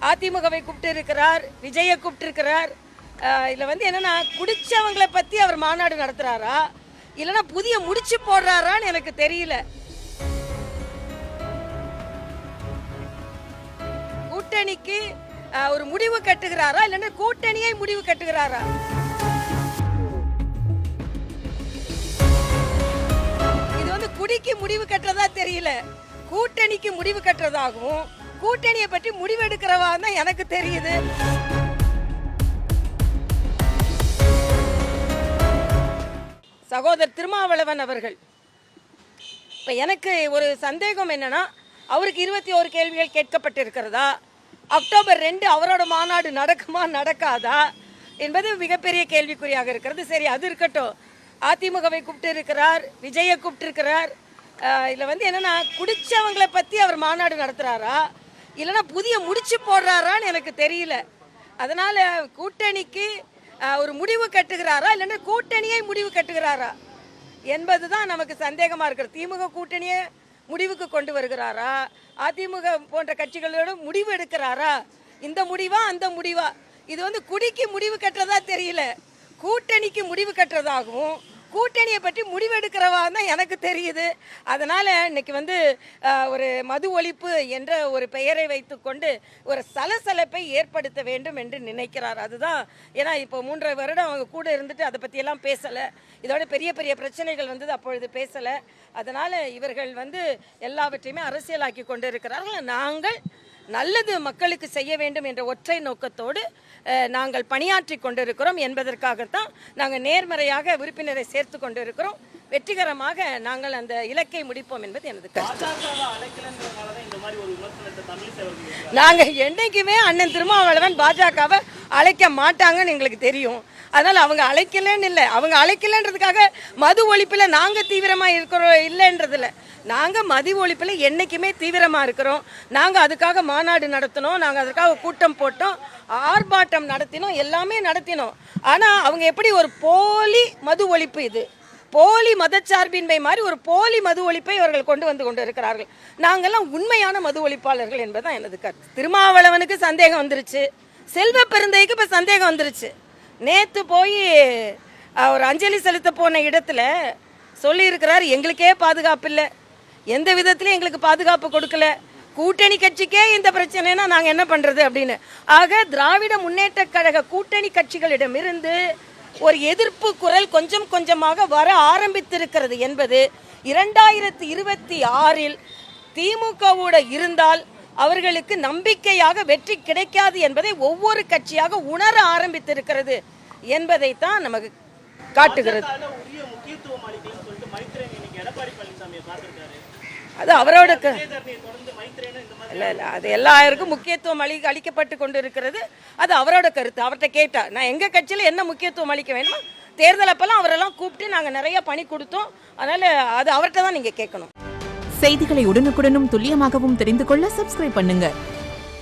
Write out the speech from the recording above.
அதிமுகவை கூப்பிட்டு இருக்கிறார், விஜயை கூப்பிட்டு இருக்கிறார். இதில் வந்து என்னன்னா குடிச்சவங்களை பற்றி அவர் மாநாடு நடத்துகிறாரா இல்லைன்னா புதிய முடிச்சு போடுறாரான்னு எனக்கு தெரியல. கூட்டணிக்கு ஒரு முடிவு கட்டுகிறாரா இல்லைன்னா கூட்டணியை முடிவு கட்டுகிறாரா? இது வந்து குடிக்கு முடிவு கட்டுறதா தெரியல, கூட்டணிக்கு முடிவு கட்டுறதாகவும் கூட்டணியை பற்றி முடிவெடுக்கிறவா தான் எனக்கு தெரியுது. சகோதரர் திருமாவளவன் அவர்கள், இப்போ எனக்கு ஒரு சந்தேகம் என்னன்னா, அவருக்கு 21 கேள்விகள் கேட்கப்பட்டிருக்கிறதா, அக்டோபர் 2 அவரோட மாநாடு நடக்குமா நடக்காதா என்பது மிகப்பெரிய கேள்விக்குறியாக இருக்கிறது. சரி, அது இருக்கட்டும். அதிமுகவை கூப்பிட்டு இருக்கிறார், விஜயை கூப்பிட்டு இருக்கிறார். இதில் வந்து என்னன்னா குடிச்சவங்களை பற்றி அவர் மாநாடு நடத்துகிறாரா இல்லைன்னா புதிய முடிச்சு போடுறாரான்னு எனக்கு தெரியல. அதனால் கூட்டணிக்கு ஒரு முடிவு கட்டுகிறாரா இல்லைன்னா கூட்டணியை முடிவு கட்டுகிறாரா என்பது தான் நமக்கு சந்தேகமாக இருக்கிறது. திமுக கூட்டணியை முடிவுக்கு கொண்டு வருகிறாரா, அதிமுக போன்ற கட்சிகளோட முடிவு எடுக்கிறாரா, இந்த முடிவா அந்த முடிவா? இது வந்து குடிக்கு முடிவு கட்டுறதா தெரியல, கூட்டணிக்கு முடிவு கட்டுறதாகவும் கூட்டணியை பற்றி முடிவெடுக்கிறவா தான் எனக்கு தெரியுது. அதனால் இன்னைக்கு வந்து ஒரு மது ஒழிப்பு என்ற ஒரு பெயரை வைத்துக்கொண்டு ஒரு சலசலப்பை ஏற்படுத்த வேண்டும் என்று நினைக்கிறார். அதுதான். ஏன்னா இப்போ 3.5 வருடம் அவங்க கூட இருந்துட்டு அதை பற்றியெல்லாம் பேசலை, இதோட பெரிய பெரிய பிரச்சனைகள் வந்தது, அப்பொழுது பேசலை. அதனால் இவர்கள் வந்து எல்லாவற்றையுமே அரசியலாக்கி கொண்டு இருக்கிறார்கள். நாங்கள் நல்லது மக்களுக்கு செய்ய வேண்டும் என்ற ஒற்றை நோக்கத்தோடு நாங்கள் பணியாற்றி கொண்டிருக்கிறோம் என்பதற்காகத்தான் நாங்கள் நேர்மறையாக உறுப்பினரை சேர்த்து கொண்டிருக்கிறோம். வெற்றிகரமாக நாங்கள் அந்த இலக்கை முடிப்போம் என்பது எனது கருத்து. நாங்கள் என்னைக்குமே அண்ணன் திருமாவளவன் பாஜகவை அழைக்க மாட்டாங்கன்னு எங்களுக்கு தெரியும். அதனால் அவங்க அழைக்கலன்னு இல்லை, அவங்க அழைக்கலன்றதுக்காக மது ஒழிப்பில் நாங்கள் தீவிரமாக இருக்கிறோம் இல்லைன்றதில்ல. நாங்கள் மது ஒழிப்பில் என்றைக்குமே தீவிரமாக இருக்கிறோம். நாங்கள் அதுக்காக மாநாடு நடத்தினோம், நாங்கள் அதுக்காக கூட்டம் போட்டோம், ஆர்ப்பாட்டம் நடத்தினோம், எல்லாமே நடத்தினோம். ஆனால் அவங்க எப்படி ஒரு போலி மது ஒழிப்பு, இது போலி மதச்சார்பின்மை மாதிரி ஒரு போலி மது ஒழிப்பை அவர்கள் கொண்டு வந்து கொண்டு இருக்கிறார்கள். நாங்கள்லாம் உண்மையான மது ஒழிப்பாளர்கள் என்பதுதான் எனது கருத்து. திருமாவளவனுக்கு சந்தேகம் வந்துருச்சு, செல்வ பெருந்தைக்கு இப்போ சந்தேகம் வந்துருச்சு. நேற்று போய் ஒரு அஞ்சலி செலுத்த போன இடத்துல சொல்லியிருக்கிறார், எங்களுக்கே பாதுகாப்பு இல்லை, எந்த விதத்துலையும் எங்களுக்கு பாதுகாப்பு கொடுக்கல, கூட்டணி கட்சிக்கே இந்த பிரச்சனைனா நாங்கள் என்ன பண்ணுறது அப்படின்னு. ஆக திராவிட முன்னேற்ற கழக கூட்டணி கட்சிகளிடமிருந்து ஒரு எதிர்ப்பு குரல் கொஞ்சம் கொஞ்சமாக வர ஆரம்பித்திருக்கிறது என்பது 2026 திமுகவோட இருந்தால் அவர்களுக்கு நம்பிக்கையாக வெற்றி கிடைக்காது என்பதை ஒவ்வொரு கட்சியாக உணர ஆரம்பித்திருக்கிறது என்பதைத்தான் நமக்கு காட்டுகிறது. அது அவரோட இல்லை இல்லை, அது எல்லாருக்கும் முக்கியத்துவம் அளிக்கப்பட்டு கொண்டு இருக்கிறது. அது அவரோட கருத்து, அவர்கிட்ட கேட்டா. நான் எங்கள் கட்சியில் என்ன முக்கியத்துவம் அளிக்க வேணுமோ தேர்தல் அப்பெல்லாம் அவரெல்லாம் கூப்பிட்டு நாங்கள் நிறைய பணி கொடுத்தோம். அதனால் அது அவர்கிட்ட தான் நீங்கள் கேட்கணும். செய்திகளை உடனுக்குடனும் துல்லியமாகவும் தெரிந்து கொள்ள சப்ஸ்கிரைப் பண்ணுங்க.